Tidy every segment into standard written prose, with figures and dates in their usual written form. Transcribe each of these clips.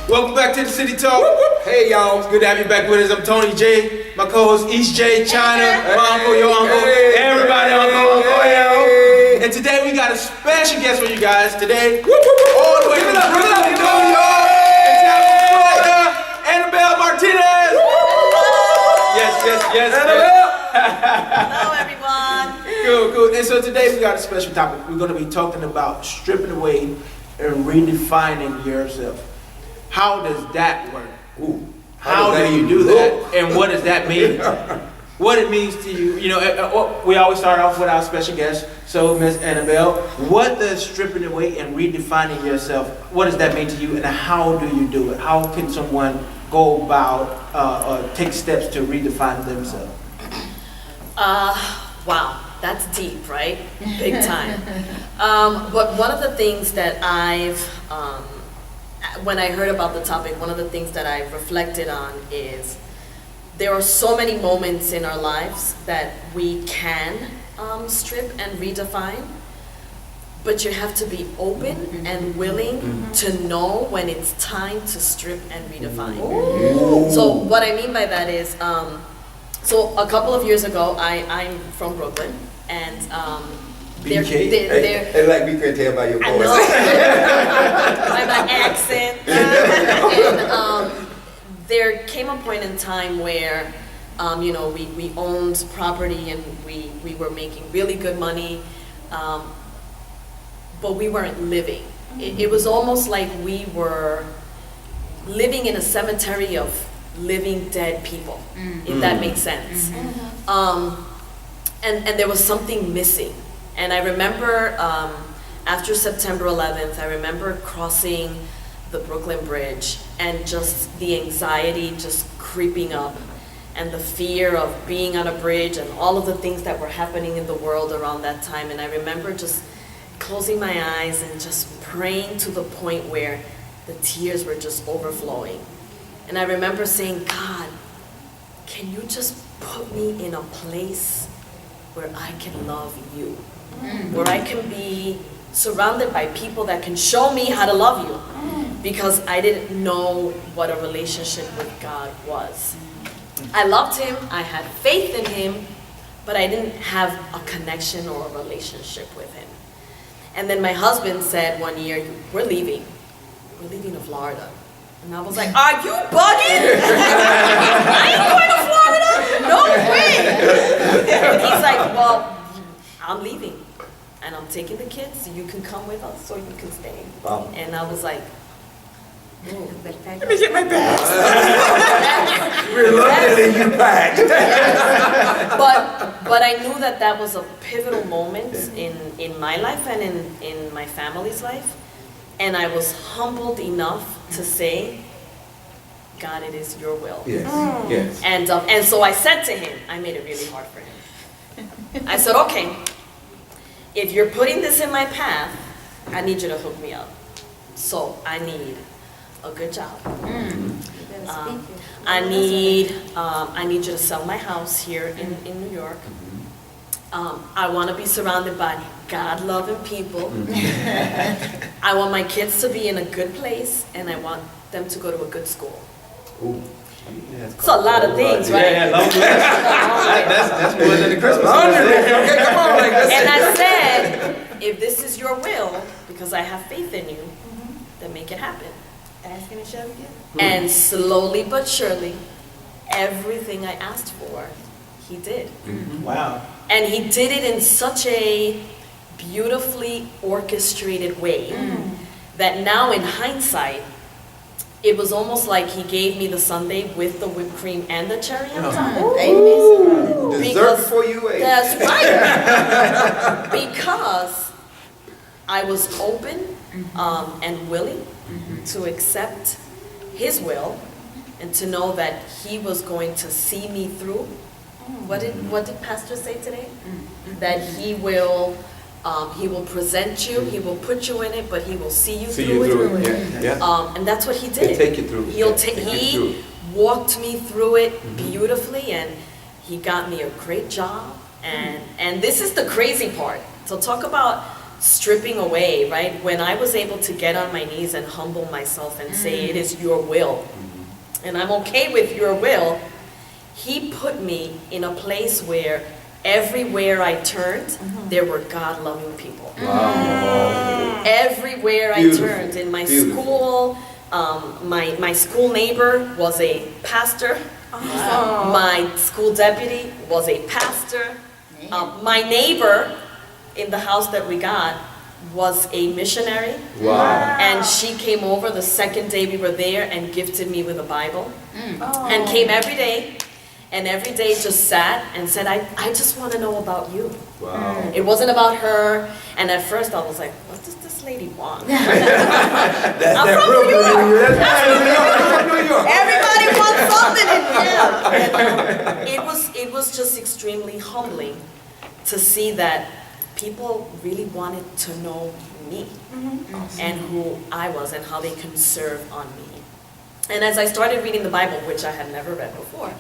Welcome back to the City Talk. Hey y'all, it's good to have you back with us. I'm Tony J, my co-host East J, China, my uncle, your uncle, everybody, uncle L. And today we got a special guest for you guys today. All the way from Brooklyn, New York, and Tampa, Florida, Annabelle Martinez. Yes, Annabelle. Hello everyone. Cool. And so today we got a special topic. We're going to be talking about stripping away and redefining yourself. How does that work? How do you do that? And what does that mean? What it means to you? You know, we always start off with our special guest. So, Miss Annabelle, what does stripping away and redefining yourself, what does that mean to you, and how do you do it? How can someone go about or take steps to redefine themselves? Wow, that's deep, right? Big time. But one of the things that when I heard about the topic, one of the things that I've reflected on is there are so many moments in our lives that we can strip and redefine, but you have to be open and willing to know when it's time to strip and redefine. So what I mean by that is, so a couple of years ago, I'm from Brooklyn, and They like we can tell by your voice. By my accent. And there came a point in time where, we owned property and we were making really good money, but we weren't living. It was almost like we were living in a cemetery of living dead people, if that makes sense. And there was something missing. And I remember after September 11th, I remember crossing the Brooklyn Bridge and just the anxiety just creeping up and the fear of being on a bridge and all of the things that were happening in the world around that time. And I remember just closing my eyes and just praying to the point where the tears were just overflowing. And I remember saying, God, can you just put me in a place where I can love you? Where I can be surrounded by people that can show me how to love you, because I didn't know what a relationship with God was. I loved him, I had faith in him, but I didn't have a connection or a relationship with him. And then my husband said one year, we're leaving to Florida. And I was like, are you bugging? I ain't going to Florida, no way. And he's like, well, I'm leaving. And I'm taking the kids, you can come with us or you can stay. Wow. And I was like, Let me get my bags. We're looking at you back. But I knew that was a pivotal moment in my life and in my family's life. And I was humbled enough to say, God, it is your will. Yes. And so I said to him, I made it really hard for him. I said, okay, if you're putting this in my path, I need you to hook me up. So I need a good job. I need you to sell my house here in New York. I want to be surrounded by God-loving people. I want my kids to be in a good place, and I want them to go to a good school. It's a lot of things, right? Yeah, that's more than the Christmas. Okay, come on, And I said, if this is your will, because I have faith in you, then make it happen. Ask and it shall be given. And slowly but surely, everything I asked for, he did. Wow. And he did it in such a beautifully orchestrated way that now in hindsight, it was almost like he gave me the sundae with the whipped cream and the cherry on top. Dessert before you ate. That's right. Because I was open and willing to accept His will, and to know that He was going to see me through. What did Pastor say today? That He will present you, He will put you in it, but He will see you through it. And that's what He did. He'll take you through. He walked me through it beautifully, and He got me a great job. And this is the crazy part. So talk about stripping away, right? When I was able to get on my knees and humble myself and say, it is your will, and I'm okay with your will, He put me in a place where everywhere I turned, there were God-loving people. Wow. Everywhere I turned, in my school, my school neighbor was a pastor. My school deputy was a pastor. My neighbor in the house that we got was a missionary. Wow. And she came over the second day we were there and gifted me with a Bible. And came every day. And every day just sat and said, I just want to know about you. Wow. It wasn't about her. And at first I was like, what does this lady want? I'm from New York. That's New York. Everybody wants something in here. And, it was just extremely humbling to see that people really wanted to know me and who I was and how they can serve on me. And as I started reading the Bible, which I had never read before,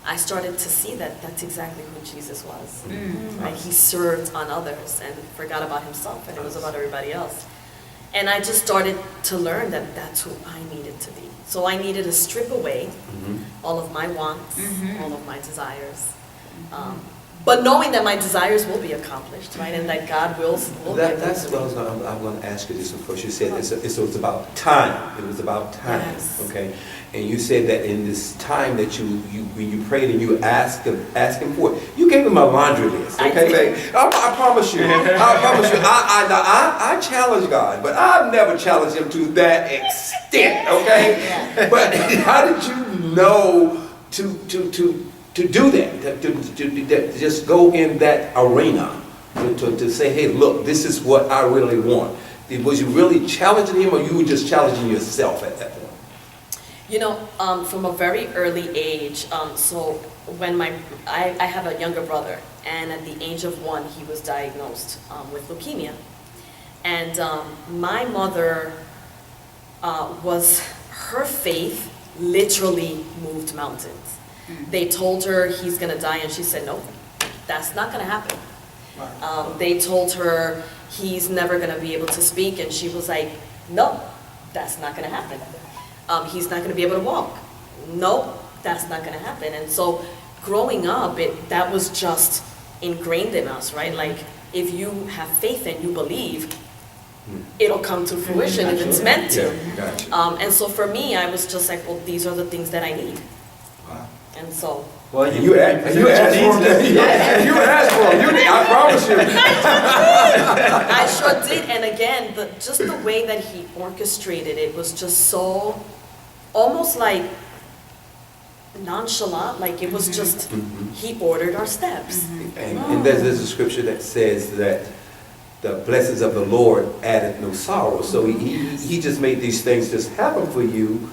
I started to see that that's exactly who Jesus was. Right? He served on others and forgot about Himself, and it was about everybody else. And I just started to learn that that's who I needed to be. So I needed to strip away all of my wants, all of my desires. But knowing that my desires will be accomplished, right? And that God will be able That's to. what I'm going to ask you this. Of course, you said it's about time. It was about time. Yes. Okay. And you said that in this time that when you prayed and you asked him for it, you gave Him a laundry list. Okay, I promise you. I promise you. I challenge God, but I've never challenged Him to that extent. Okay. But how did you know to do that? To just go in that arena to say, hey, look, this is what I really want. Was you really challenging Him, or you were just challenging yourself at that point? You know, from a very early age, so when I have a younger brother, and at the age of 1, he was diagnosed with leukemia. And my mother her faith literally moved mountains. They told her he's gonna die, and she said, no, that's not gonna happen. They told her he's never gonna be able to speak, and she was like, no, that's not gonna happen. He's not going to be able to walk. No, that's not going to happen. And so growing up, that was just ingrained in us, right? Like, if you have faith and you believe, it'll come to fruition if it's meant to. Yeah, gotcha. And so for me, I was just like, well, these are the things that I need. Wow. And so... Well, you asked for it. You asked for it. I promise you. I sure did. And again, just the way that He orchestrated it was just so, almost like nonchalant. Like it was just, He ordered our steps. And there's a scripture that says that the blessings of the Lord addeth no sorrow. So he just made these things just happen for you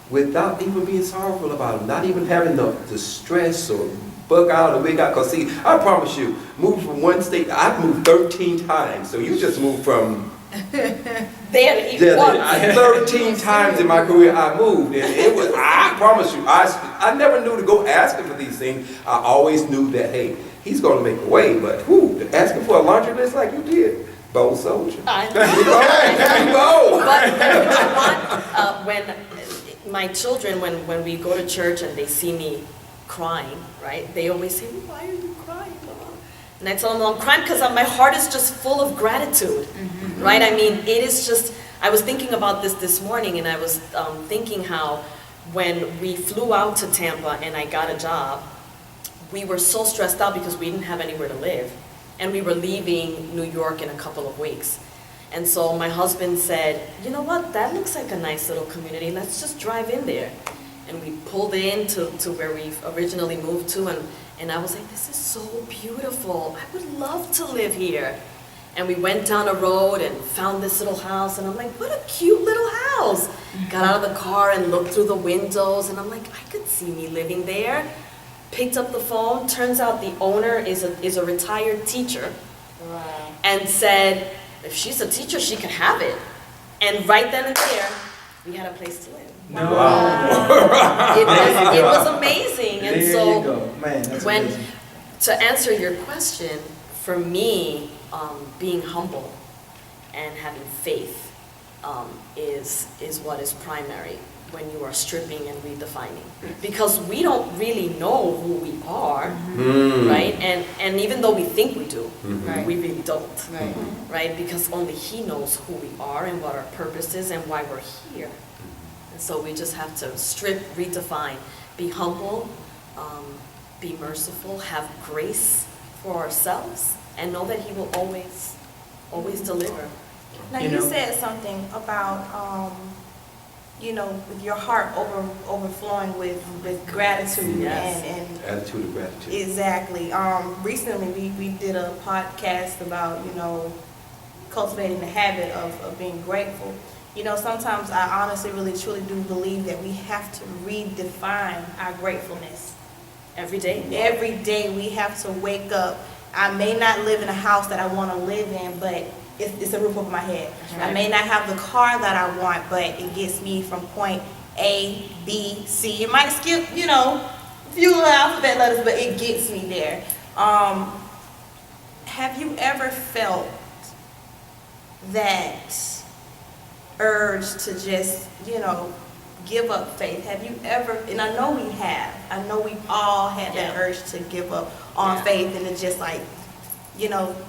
without even being sorrowful about it, not even having the stress or bug out or wig out. Because see, I promise you, moving from one state, I've moved 13 times. So you just moved from... There to once. 13 times in my career I moved. And it was, I promise you, I never knew to go asking for these things. I always knew that, hey, He's going to make a way. But asking for a laundry list like you did, bold soldier. I You go. But you know what? When my children, when we go to church and they see me crying, right? They always say, why are you crying, Mama? And I tell them, well, I'm crying because my heart is just full of gratitude, right? I mean, it is just, I was thinking about this morning, and I was thinking how when we flew out to Tampa and I got a job, we were so stressed out because we didn't have anywhere to live. And we were leaving New York in a couple of weeks. And so my husband said, you know what, that looks like a nice little community. Let's just drive in there. And we pulled in to where we originally moved to, and I was like, this is so beautiful. I would love to live here. And we went down a road and found this little house, and I'm like, what a cute little house. Got out of the car and looked through the windows, and I'm like, I could see me living there. Picked up the phone, turns out the owner is a retired teacher. Wow. And said, if she's a teacher, she can have it. And right then and there, we had a place to live. Wow. It was amazing. And There so you go. Man, that's when, amazing. to answer your question, for me, being humble and having faith is what is primary when you are stripping and redefining. Because we don't really know who we are, right? And even though we think we do, Right. we really don't, Right. right? Because only He knows who we are and what our purpose is and why we're here. And so we just have to strip, redefine, be humble, be merciful, have grace for ourselves, and know that He will always deliver. Now, You you know- said something about, with your heart overflowing with gratitude Yes. and Attitude of gratitude. exactly. Recently, we did a podcast about, cultivating the habit of being grateful. Sometimes I honestly, really, truly do believe that we have to redefine our gratefulness. Every day. Every day we have to wake up. I may not live in a house that I want to live in, but it's a roof over my head. Right. I may not have the car that I want, but it gets me from point A, B, C. It might skip, a few alphabet letters, but it gets me there. Have you ever felt that urge to just, give up faith? Have you ever, and I know we have, I know we've all had that Yeah. urge to give up on Yeah. faith and to just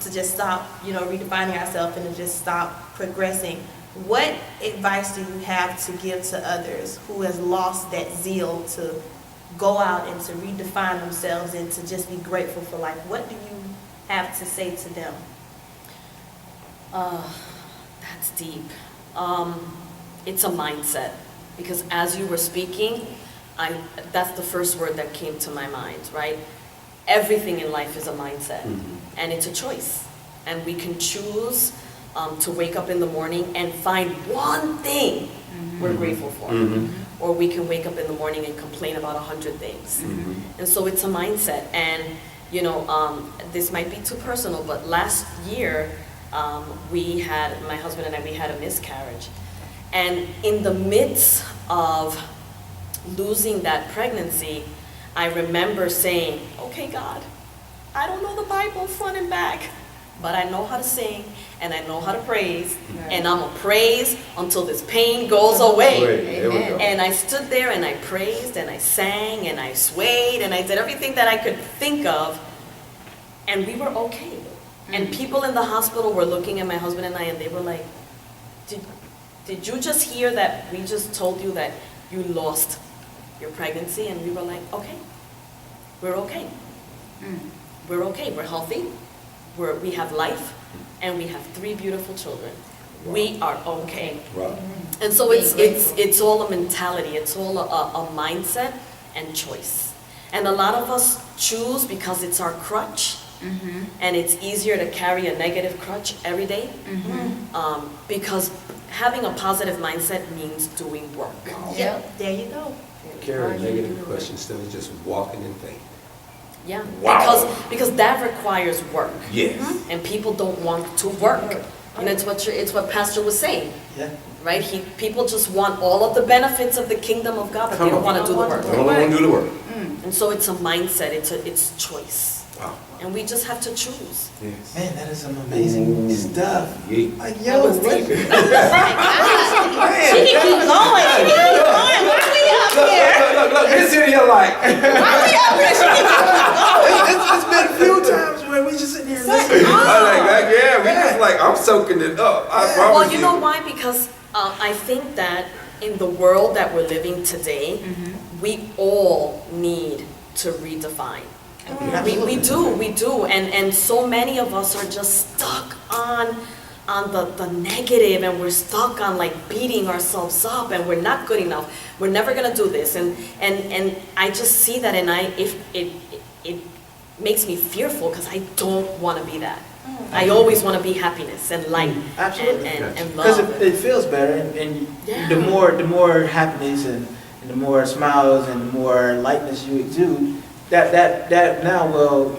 to just stop, redefining ourselves and to just stop progressing. What advice do you have to give to others who has lost that zeal to go out and to redefine themselves and to just be grateful for life? What do you have to say to them? That's deep. It's a mindset, because as you were speaking, that's the first word that came to my mind, right? Everything in life is a mindset, and it's a choice. And we can choose to wake up in the morning and find one thing we're grateful for. Or we can wake up in the morning and complain about 100 things. And so it's a mindset. And, this might be too personal, but last year, my husband and I, we had a miscarriage. And in the midst of losing that pregnancy, I remember saying, okay, God, I don't know the Bible front and back, but I know how to sing and I know how to praise, and I'm going to praise until this pain goes away. There we go. And I stood there and I praised and I sang and I swayed and I did everything that I could think of, and we were okay. And people in the hospital were looking at my husband and I, and they were like, did you just hear that we just told you that you lost your pregnancy? And we were like, okay, we're okay. We're okay, we're healthy, we have life, and we have 3 beautiful children. Wow. We are okay. Wow. And so it's all a mentality, it's all a mindset and choice. And a lot of us choose because it's our crutch, and it's easier to carry a negative crutch every day, because having a positive mindset means doing work. Yep, there you go. Carry a negative question instead of just walking in faith. Yeah, Wow. because that requires work, Yes. and people don't want to work. And it's what Pastor was saying, Yeah. right? People just want all of the benefits of the kingdom of God, but they don't want to do the work. I don't want to do the work. And so it's a mindset, it's choice. Wow. And we just have to choose. Yes. Man, that is some amazing stuff. Yeah. Like, That yo, was what? deep. She can keep going. She can keep going. Why we up here? Look, this here like. Why we up here? She can keep going. It's been a few times where we just sitting here listening. We just like, I'm soaking it up. I promise Well, you know why? Because I think that in the world that we're living today, we all need to redefine. We do, and so many of us are just stuck on the negative, and we're stuck on like beating ourselves up, and we're not good enough. We're never gonna do this, and I just see that, and it makes me fearful because I don't want to be that. I always want to be happiness and light Absolutely. and Because love. it feels better, and Yeah. the more happiness and the more smiles and the more lightness you exude, that now will,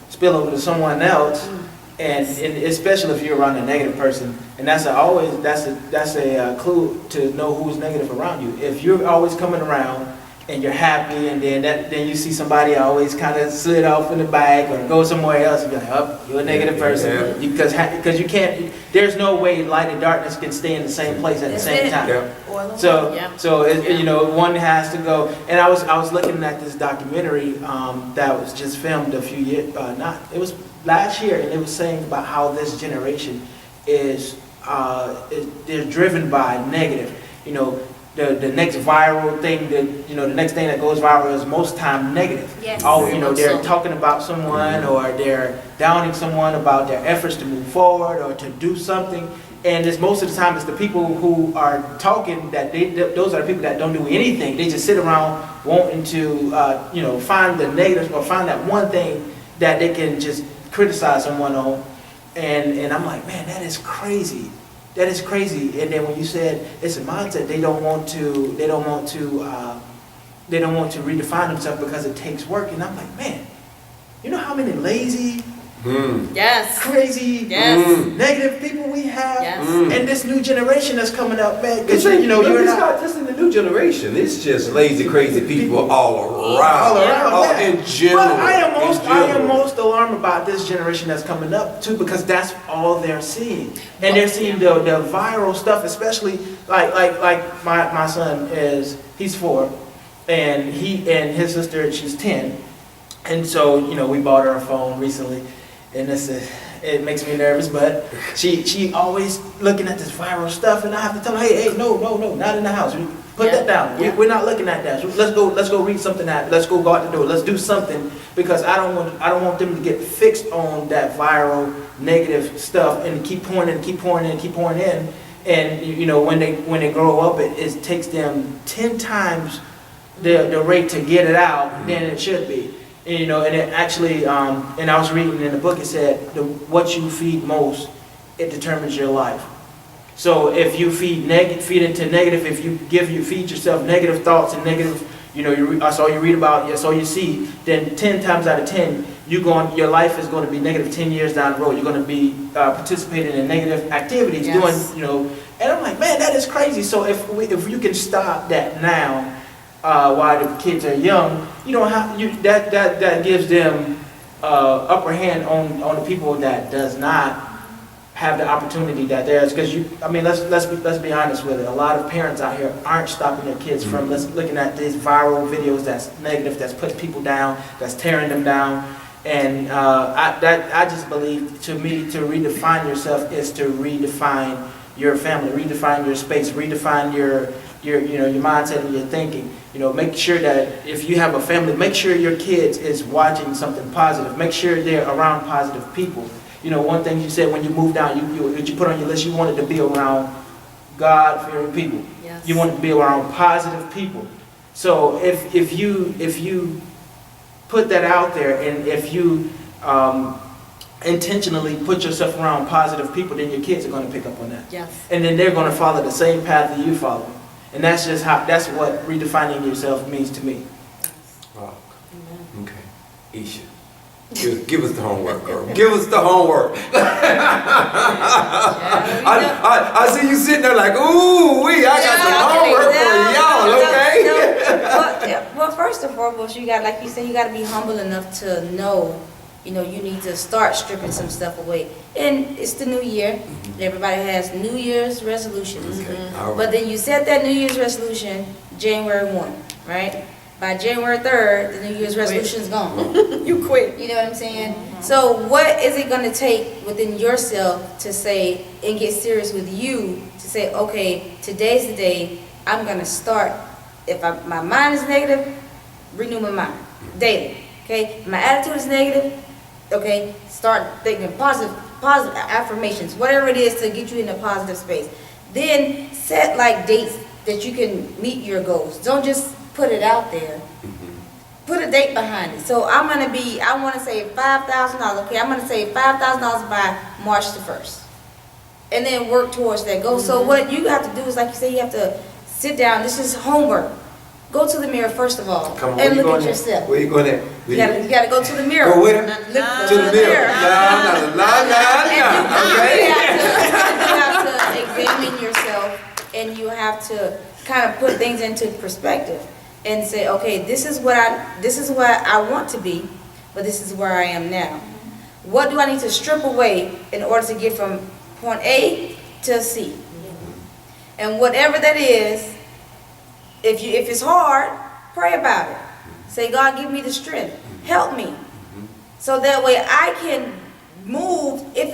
spill over to someone else, and especially if you're around a negative person, and that's a clue to know who's negative around you. If you're always coming around and you're happy, and then you see somebody always kind of slid off in the back or go somewhere else, and you're like, oh, you're a negative person. Because you can't, there's no way light and darkness can stay in the same place at the same time. Yeah. So one has to go. And I was looking at this documentary that was just filmed a few years, it was last year, and it was saying about how this generation they're driven by negative. The next viral thing the next thing that goes viral is most time negative. Yes. They're talking about someone, or they're downing someone about their efforts to move forward or to do something. And it's most of the time it's the people who are talking those are the people that don't do anything. They just sit around wanting to find the negatives or find that one thing that they can just criticize someone on. And I'm like, man, that is crazy. That is crazy. And then when you said it's a mindset, they don't want to redefine themselves because it takes work. And I'm like, man, you know how many lazy, Yes. crazy, Yes. negative people we have, Yes. and this new generation that's coming up, man. It's Because it's not just in the new generation. It's just lazy, crazy people all around. In general. But I am general. most alarmed about this generation that's coming up too, because that's all they're seeing, and they're seeing the viral stuff, especially like my son he's 4, and he and his sister, she's 10, and so we bought her a phone recently, and it makes me nervous, but she always looking at this viral stuff, and I have to tell her, hey, no, not in the house. Put that down. Yeah. We're not looking at that. So let's go read something let's go out the door. Let's do something, because I don't want them to get fixed on that viral negative stuff and keep pouring in. And when they grow up, it takes them 10 times the rate to get it out than it should be. And it actually, and I was reading in the book, it said, what you feed most, it determines your life. So if you feed into negative, if you feed yourself negative thoughts and negative, that's all you read about, that's all you see, then 10 times out of 10, your life is going to be negative 10 years down the road. You're going to be participating in negative activities, doing, and I'm like, man, that is crazy. So if you can stop that now, while the kids are young, that gives them upper hand on the people that does not have the opportunity that there's, because let's be honest with it. A lot of parents out here aren't stopping their kids from looking at these viral videos that's negative, that's putting people down, that's tearing them down. And I just believe, to me, to redefine yourself is to redefine your family, redefine your space, redefine your mindset and your thinking. Make sure that if you have a family, make sure your kids is watching something positive. Make sure they're around positive people. One thing you said when you moved down, you put on your list, you wanted to be around God-fearing people. Yes. You wanted to be around positive people. So if you put that out there, and if you intentionally put yourself around positive people, then your kids are going to pick up on that. Yes. And then they're going to follow the same path that you follow. And that's what redefining yourself means to me. Wow. Okay. Isha. Give us the homework, girl. Give us the homework. I see you sitting there like, ooh, I got some homework for y'all, okay? Well, first and foremost, you got to be humble enough to know, you need to start stripping some stuff away. And it's the new year. Everybody has New Year's resolutions. Okay. All right. But then you set that New Year's resolution January 1, right? By January 3rd, the New Year's resolution is gone. You quit. You know what I'm saying? So what is it going to take within yourself to say, and get serious with you, to say, okay, today's the day I'm going to start. If my mind is negative, renew my mind daily. Okay? My attitude is negative, okay? Start thinking positive affirmations, whatever it is to get you in a positive space. Then set dates that you can meet your goals. Don't just put it out there. put a date behind it. So I want to save $5,000. Okay, I'm going to save $5,000 by March the 1st. And then work towards that goal. So what you have to do is, like you say, you have to sit down. This is homework. Go to the mirror first of all Come on, and where you look going at at? yourself. Where you going at? You gotta go to the mirror. Go where? Look To the mirror. And Okay. you have to examine yourself, and you have to kind of put things into perspective and say, okay, this is what I want to be, but this is where I am now. What do I need to strip away in order to get from point A to C? And whatever that is, if it's hard, pray about it. Say, God, give me the strength. Help me. So that way I can move. If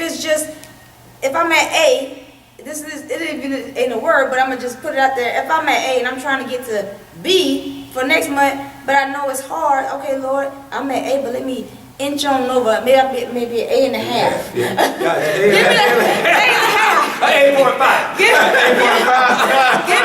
I'm at A, it ain't a word, but I'm going to just put it out there. If I'm at A and I'm trying to get to B for next month, but I know it's hard, okay, Lord, I'm at A, but let me inch on over. Maybe an A and a half. Yeah. Give me that A and a half. 8.5. Give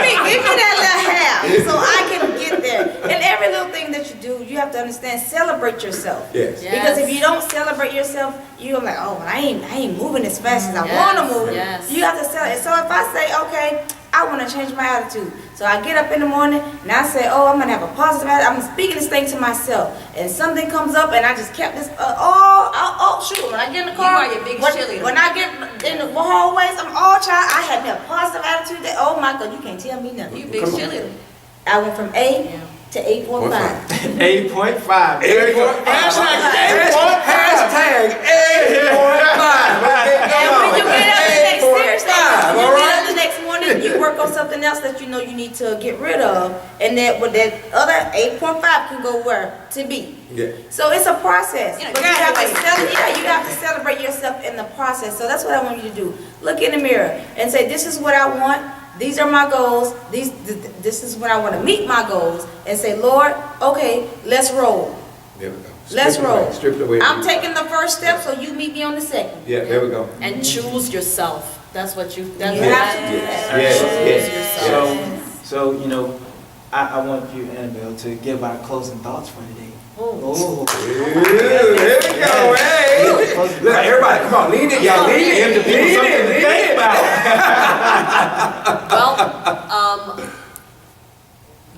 me that little half so I can get there. And every little thing that you do, you have to understand, celebrate yourself. Yes. Yeah. Because if you don't celebrate yourself, you're like, oh, I ain't moving as fast as I want to move. Yes. You have to celebrate. So if I say, okay, I want to change my attitude. So I get up in the morning and I say, oh, I'm going to have a positive attitude. I'm speaking this thing to myself. And something comes up and I just kept this, shoot. When I get in the car, You are your biggest cheerleader. when I get in the hallways, I'm all child. I had me a positive attitude that, oh my God, you can't tell me nothing. You big Come on. cheerleader. I went from A to 8.5. 8.5. There you go. 8.5. Hashtag 8.5. And when you get up the next, seriously, when you All get up right. the next morning, you work on something else that you know you need to get rid of, and that with that other 8.5 can go where to be. Yeah. So it's a process. You know, But you have to graduate. you have to celebrate yourself in the process. So that's what I want you to do. Look in the mirror and say, this is what I want. These are my goals. This is when I want to meet my goals. And say, Lord, okay, let's roll. There we go. Let's roll. Strip it away. I'm taking the first step, so you meet me on the second. Yeah, there we go. And choose yourself. That's what you. That's You what have to do Yes, that. yes, yes. yourself. So you know, I want you, Annabelle, to give our closing thoughts for today. Oh. There we go. Hey. Look, everybody, come on, lean in, y'all. Lean in. Give the people something to think about. Well,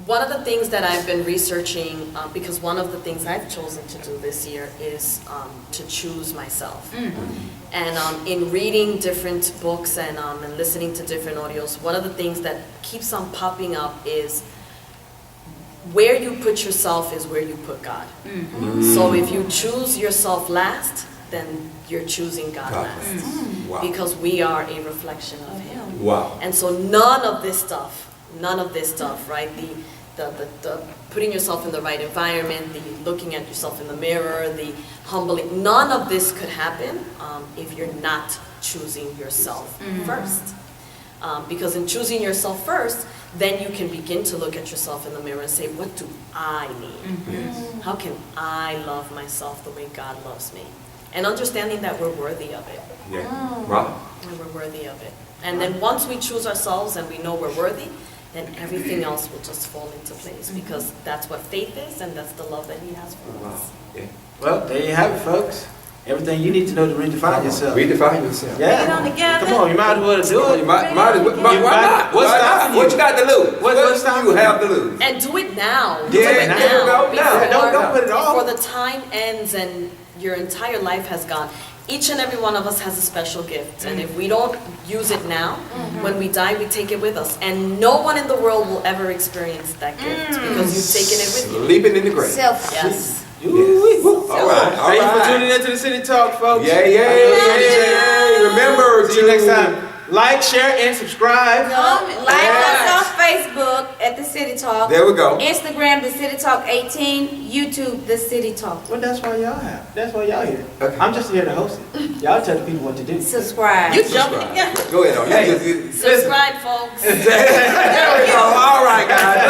one of the things that I've been researching, because one of the things I've chosen to do this year is to choose myself. And in reading different books and listening to different audios, one of the things that keeps on popping up is where you put yourself is where you put God. So if you choose yourself last, then you're choosing God last. Wow. Because we are a reflection of Him. Wow. And so none of this stuff, right? The putting yourself in the right environment, the looking at yourself in the mirror, the humbling, none of this could happen if you're not choosing yourself first. Because in choosing yourself first, then you can begin to look at yourself in the mirror and say, what do I need? How can I love myself the way God loves me? And understanding that we're worthy of it. Yeah. Right. And we're worthy of it. And then once we choose ourselves and we know we're worthy, then everything else will just fall into place, because that's what faith is, and that's the love that He has for Wow. us. Yeah. Well, there you have it, folks. Everything you need to know to redefine yourself. Redefine yourself. Yeah. Get on together. Come on, you might as well do it. You might as well. Why not? What's Why stopping not? you? What you got to lose? What's What stopping you you? have to lose? And do it now. Yeah, Do it now. now. Now. Don't put it off. Before the time ends and your entire life has gone. Each and every one of us has a special gift. And if we don't use it now, when we die, we take it with us. And no one in the world will ever experience that gift because you've taken it with you. Sleeping in the grave. Self. Yes. Yes. All right. All Thank you for right. tuning into the City Talk, folks. Yeah. Remember See you next time. Like, share, and subscribe. Like us on Facebook at The City Talk. There we go. Instagram, The City Talk 18. YouTube, The City Talk. Well, that's why y'all have. That's why y'all here. Okay. I'm just here to host it. Y'all tell the people what to do. Subscribe. You jumping. Go ahead. Hey. Subscribe, folks. There we go. All right, guys.